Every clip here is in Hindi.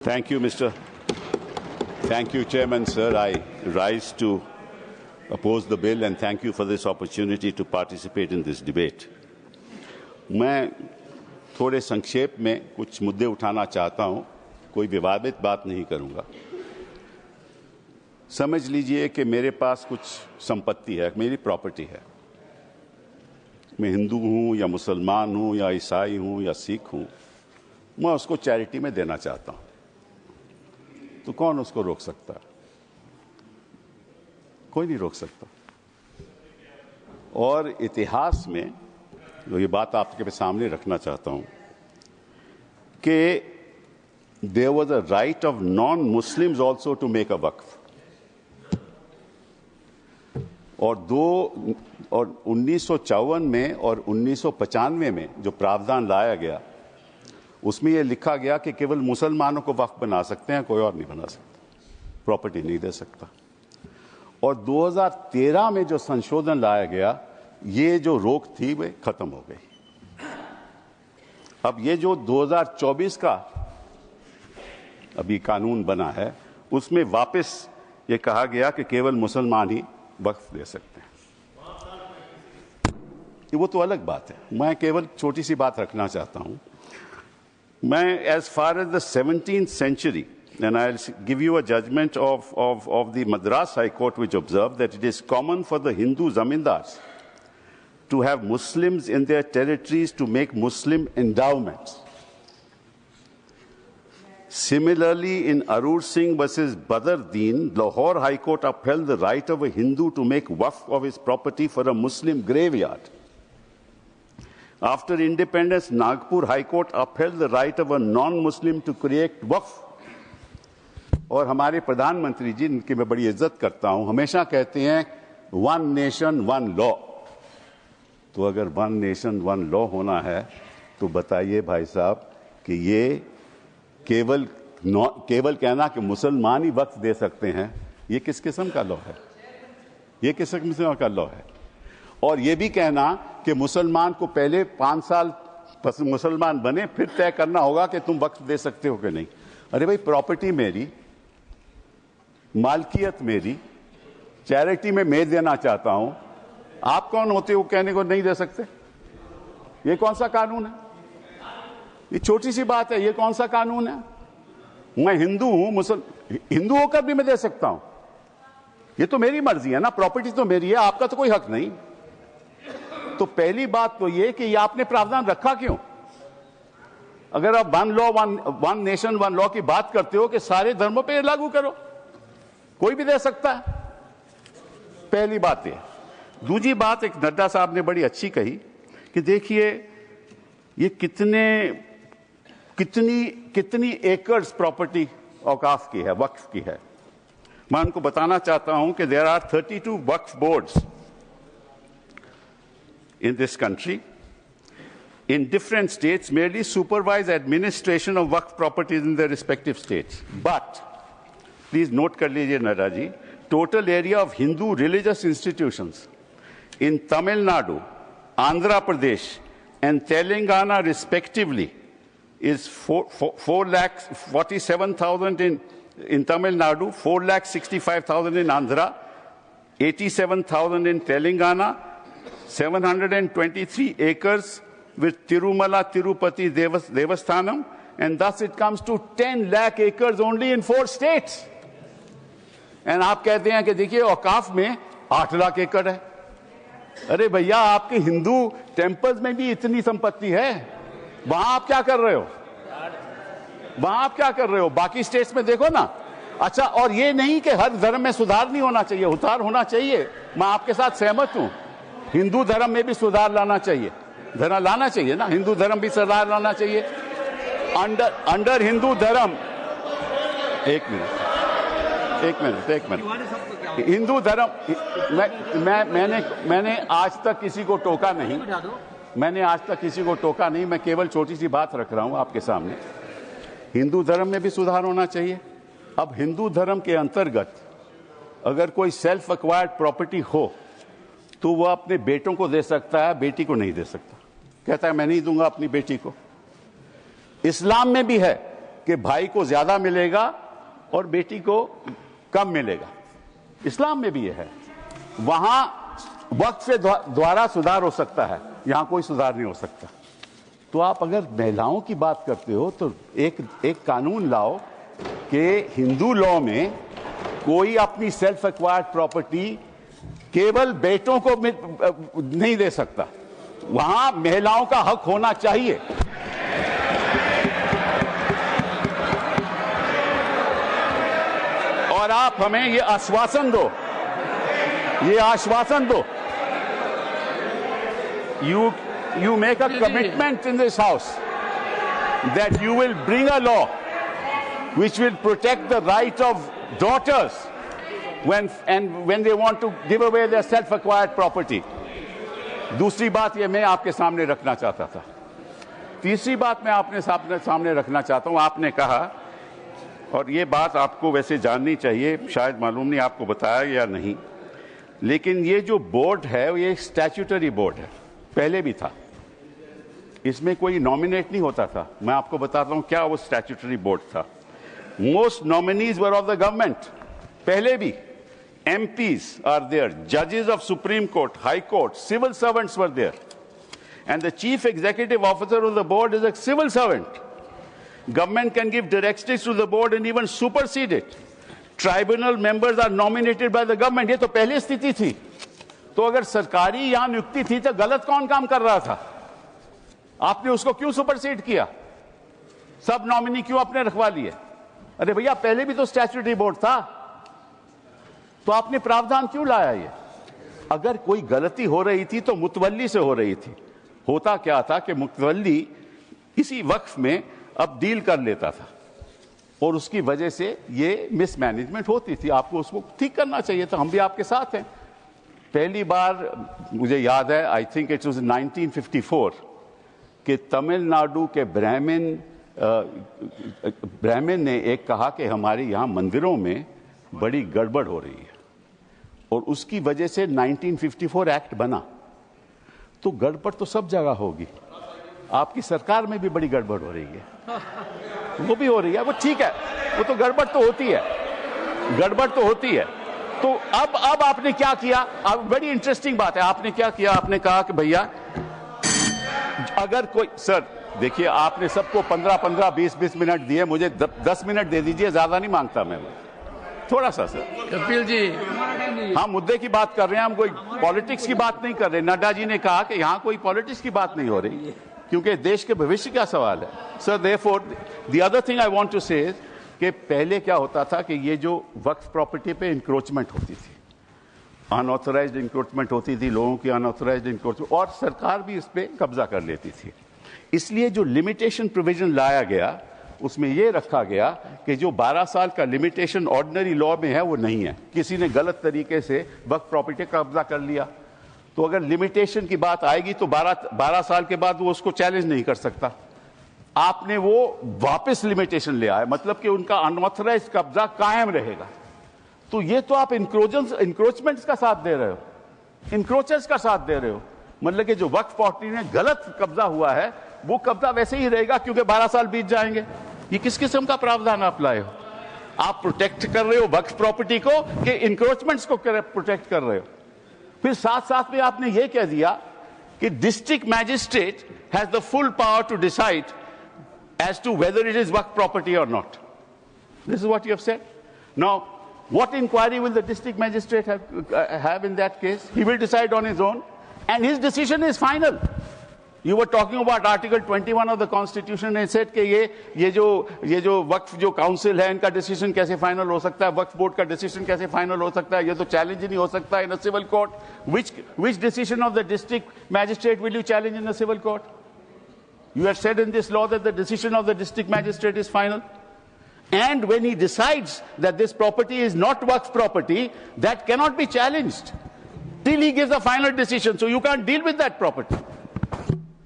Thank you, Chairman, sir. I rise to oppose the bill and thank you for this opportunity to participate in this debate. मैं थोड़े संक्षेप में कुछ मुद्दे उठाना चाहता हूं, कोई विवादित बात नहीं करूंगा। समझ लीजिए कि मेरे पास कुछ संपत्ति है, मेरी प्रॉपर्टी है। मैं हिंदू हूं या मुसलमान हूं या ईसाई हूं या सिख हूं, मैं उसको चैरिटी में देना चाहता हूं, तो कौन उसको रोक सकता है? कोई नहीं रोक सकता। और इतिहास में ये बात आपके सामने रखना चाहता हूं कि there was a right of non Muslims also to make a waqf. और 1954 में और 1995 में जो प्रावधान लाया गया, उसमें यह लिखा गया कि केवल मुसलमानों को वक्फ बना सकते हैं, कोई और नहीं बना सकता, प्रॉपर्टी नहीं दे सकता। और 2013 में जो संशोधन लाया गया, ये जो रोक थी वे खत्म हो गई। अब ये जो 2024 का अभी कानून बना है, उसमें वापस ये कहा गया कि केवल मुसलमान ही वक्फ दे सकते हैं। वो तो अलग बात है, मैं केवल छोटी सी बात रखना चाहता हूं। मैं, as far as the 17th century, and I'll give you a judgment of the Madras High Court, which observed that it is common for the Hindu zamindars to have Muslims in their territories to make Muslim endowments. Similarly, in Arur Singh versus Badr Deen, Lahore High Court upheld the right of a Hindu to make waqf of his property for a Muslim graveyard. After independence, Nagpur High Court upheld the right of a non-Muslim to create waqf. और हमारे प्रधानमंत्री जी, इनकी मैं बड़ी इज्जत करता हूं, हमेशा कहते हैं वन नेशन वन लॉ। तो अगर वन नेशन वन लॉ होना है, तो बताइए भाई साहब कि ये केवल कहना कि मुसलमान ही वक्फ दे सकते हैं, ये किस किस्म का लॉ है? ये किस किस्म का लॉ है? और ये भी कहना कि मुसलमान को पहले 5 साल मुसलमान बने, फिर तय करना होगा कि तुम वक्फ दे सकते हो कि नहीं। अरे भाई, प्रॉपर्टी मेरी, मालकियत मेरी, चैरिटी में मैं देना चाहता हूं, आप कौन होते हो कहने को नहीं दे सकते? ये कौन सा कानून है? ये छोटी सी बात है, ये कौन सा कानून है? मैं हिंदू हूं, हिंदू होकर भी मैं दे सकता हूं। ये तो मेरी मर्जी है ना, प्रॉपर्टी तो मेरी है, आपका तो कोई हक नहीं। तो पहली बात तो ये कि ये आपने प्रावधान रखा क्यों? अगर आप वन नेशन वन लॉ की बात करते हो कि सारे धर्मों पे लागू करो, कोई भी दे सकता है। पहली बात ये। दूसरी बात, एक नड्डा साहब ने बड़ी अच्छी कही कि देखिए ये कितनी एकर्स प्रॉपर्टी औकाफ की है, वक्फ की है। मैं उनको बताना चाहता हूं कि there are 32 Waqf boards in this country in different states merely supervise administration of waqf properties in their respective states. But please note kar lijiye Nada ji, total area of Hindu religious institutions in Tamil Nadu, Andhra Pradesh and Telangana respectively is 4,47,000 in Tamil Nadu, 4,65,000 in Andhra, 87,000 in Telangana, 723 acres with Tirumala Tirupati Devasthanam, and thus it comes to 10 lakh acres only in 4 states. And आप कहते हैं कि देखिए औकाफ में 8 लाख एकड़ है। अरे भैया, आपके हिंदू टेम्पल्स में भी इतनी संपत्ति है, वहां आप क्या कर रहे हो? बाकी स्टेट्स में देखो ना। अच्छा, और ये नहीं कि हर धर्म में सुधार नहीं होना चाहिए, उतार होना चाहिए, मैं आपके साथ सहमत हूं। हिंदू धर्म में भी सुधार लाना चाहिए, लाना चाहिए ना, हिंदू धर्म भी सुधार लाना चाहिए। अंडर हिंदू धर्म, एक मिनट, हिंदू धर्म, मैंने आज तक किसी को टोका नहीं, मैं केवल छोटी सी बात रख रहा हूं आपके सामने। हिंदू धर्म में भी सुधार होना चाहिए। अब हिंदू धर्म के अंतर्गत अगर कोई सेल्फ एक्वायर्ड प्रॉपर्टी हो, तो वह अपने बेटों को दे सकता है, बेटी को नहीं दे सकता। कहता है मैं नहीं दूंगा अपनी बेटी को। इस्लाम में भी है कि भाई को ज्यादा मिलेगा और बेटी को कम मिलेगा। इस्लाम में भी यह है। वहां वक्त से द्वारा सुधार हो सकता है, यहां कोई सुधार नहीं हो सकता। तो आप अगर महिलाओं की बात करते हो तो एक कानून लाओ कि हिंदू लॉ में कोई अपनी सेल्फ एक्वायर्ड प्रॉपर्टी केवल बेटों को नहीं दे सकता, वहां महिलाओं का हक होना चाहिए। और आप हमें ये आश्वासन दो, you make a commitment in this house that you will bring a law which will protect the right of daughters when they want to give away their self acquired property. दूसरी बात ये मैं आपके सामने रखना चाहता था। तीसरी बात मैं आपने सामने रखना चाहता हूं। आपने कहा, और ये बात आपको वैसे जाननी चाहिए, शायद मालूम नहीं आपको बताया या नहीं, लेकिन ये जो बोर्ड है ये स्टैट्यूटरी बोर्ड है, पहले भी था। इसमें कोई नॉमिनेट नहीं होता था। मैं आपको बताता हूं क्या वो स्टैट्यूटरी बोर्ड था। Most nominees were of the government, पहले भी। MPs are there, judges of Supreme Court, High Court, civil servants were there, and the chief executive officer of the board is a civil servant. Government can give directives to the board and even supersede it. Tribunal members are nominated by the government. ये तो पहले स्थिति थी। तो अगर सरकारी यहां नियुक्ति थी तो गलत कौन काम कर रहा था? आपने उसको क्यों सुपरसीड किया? सब नॉमिनी क्यों अपने रखवा लिए? अरे भैया, पहले भी तो स्टैट्यूटरी बोर्ड था, तो आपने प्रावधान क्यों लाया? ये अगर कोई गलती हो रही थी तो मुतवल्ली से हो रही थी। होता क्या था कि मुतवल्ली इसी वक्फ में अब डील कर लेता था और उसकी वजह से ये मिसमैनेजमेंट होती थी। आपको उसको ठीक करना चाहिए था। हम भी आपके साथ हैं। पहली बार मुझे याद है, आई थिंक इट वाज 1954, कि तमिलनाडु के ब्राह्मण ने एक कहा कि हमारे यहाँ मंदिरों में बड़ी गड़बड़ हो रही है, और उसकी वजह से 1954 एक्ट बना। तो गड़बड़ तो सब जगह होगी, आपकी सरकार में भी बड़ी गड़बड़ हो रही है, वो भी हो रही है, वो ठीक है, वो तो गड़बड़ तो होती है, गड़बड़ तो होती है। तो अब आपने क्या किया? अब बड़ी इंटरेस्टिंग बात है, आपने क्या किया? आपने कहा कि भैया अगर कोई, सर देखिए, आपने सबको 15-15, 20-20 मिनट दिए, मुझे 10 मिनट दे दीजिए, ज्यादा नहीं मांगता मैं, थोड़ा सा। सर कपिल जी, हाँ, मुद्दे की बात कर रहे हैं हम, कोई पॉलिटिक्स की बात नहीं कर रहे। नड्डा जी ने कहा कि यहाँ कोई पॉलिटिक्स की बात नहीं हो रही, क्योंकि देश के भविष्य का सवाल है। Sir therefore the other thing I want to say कि पहले क्या होता था कि ये जो वक्फ प्रॉपर्टी पे इंक्रोचमेंट होती थी, अनऑथराइज्ड इंक्रोचमेंट होती थी, लोगों की अनऑथराइज्ड इंक्रोचमेंट, और सरकार भी इस पे कब्जा कर लेती थी। इसलिए जो लिमिटेशन प्रोविजन लाया गया उसमें ये रखा गया कि जो 12 साल का लिमिटेशन ऑर्डिनरी लॉ में है वो नहीं है। किसी ने गलत तरीके से वक्फ प्रॉपर्टी का कब्जा कर लिया तो अगर लिमिटेशन की बात आएगी तो 12 साल के बाद वो उसको चैलेंज नहीं कर सकता। आपने वो वापस लिमिटेशन ले आए, मतलब कि उनका अनऑथराइज कब्जा कायम रहेगा। तो ये तो आप इंक्रोचमेंट्स का साथ दे रहे हो, इंक्रोचर्स का साथ दे रहे हो। मतलब कि जो वक्फ प्रॉपर्टी में गलत कब्जा हुआ है वो कब्जा वैसे ही रहेगा, क्योंकि 12 साल बीत जाएंगे। ये किस किस्म का प्रावधान आप लाए हो? आप प्रोटेक्ट कर रहे हो वक्फ प्रॉपर्टी को कि इंक्रोचमेंट्स को प्रोटेक्ट कर रहे हो? फिर साथ साथ में आपने ये कह दिया कि district magistrate has the full power to decide as to whether it is work property or not. This is what you have said. Now, what inquiry will the district magistrate have in that case? He will decide on his own, and his decision is final. You were talking about Article 21 of the Constitution and said कि ये जो वक्फ जो काउंसिल है इनका डिसीजन कैसे फाइनल हो सकता है, वक्फ बोर्ड का डिसीजन कैसे फाइनल हो सकता है, ये तो चैलेंज ही नहीं हो सकता in a civil court. Which decision of the district magistrate will you challenge in a civil court? You have said in this law that the decision of the district magistrate is final. And when he decides that this property is not waqf property, that cannot be challenged till he gives a final decision. So you can't deal with that property.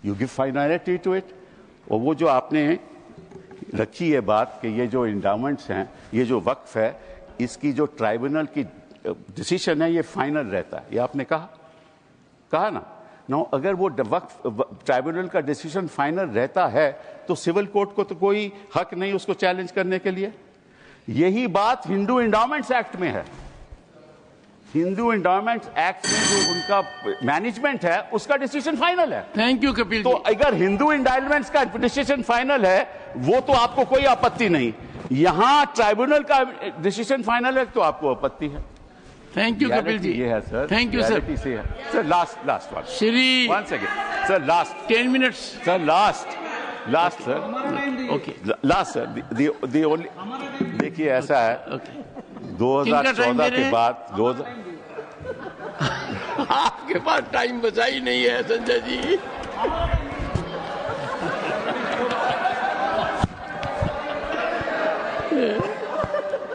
You give finality to it. और वो जो आपने रखी है बात कि ये जो इंडाउमेंट्स हैं, ये जो वक्फ है, इसकी जो ट्राइब्यूनल की डिसीजन है ये फाइनल रहता है, ये आपने कहा ना। नो, अगर वो वक्फ ट्राइब्यूनल का डिसीजन फाइनल रहता है तो सिविल कोर्ट को तो कोई हक नहीं उसको चैलेंज करने के लिए। यही बात हिंदू एंडाउमेंट्स एक्ट में है। हिंदू एंडाउमेंट्स एक्ट में जो उनका मैनेजमेंट है उसका डिसीजन फाइनल है। थैंक यू कपिल तो जी। अगर हिंदू एंडाउमेंट्स का डिसीजन फाइनल है वो तो आपको कोई आपत्ति नहीं, यहां ट्राइब्यूनल का डिसीजन फाइनल है तो आपको आपत्ति है। Thank you Kapil ji. ये है sir, thank you sir. Sir last one, Shri 1 second sir, last 10 minutes sir, last sir, okay last sir, the only, देखिए ऐसा है, ओके 2014 के बाद आपके पास टाइम बचा ही नहीं है Sanjay ji.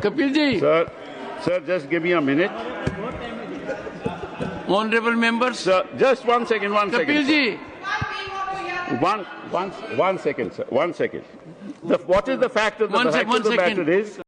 Kapil ji. Sir just give me a minute. Honourable members. Sir just 1 second, 1 second Kapil ji. one second, sir. 1 second. What is the fact of the matter is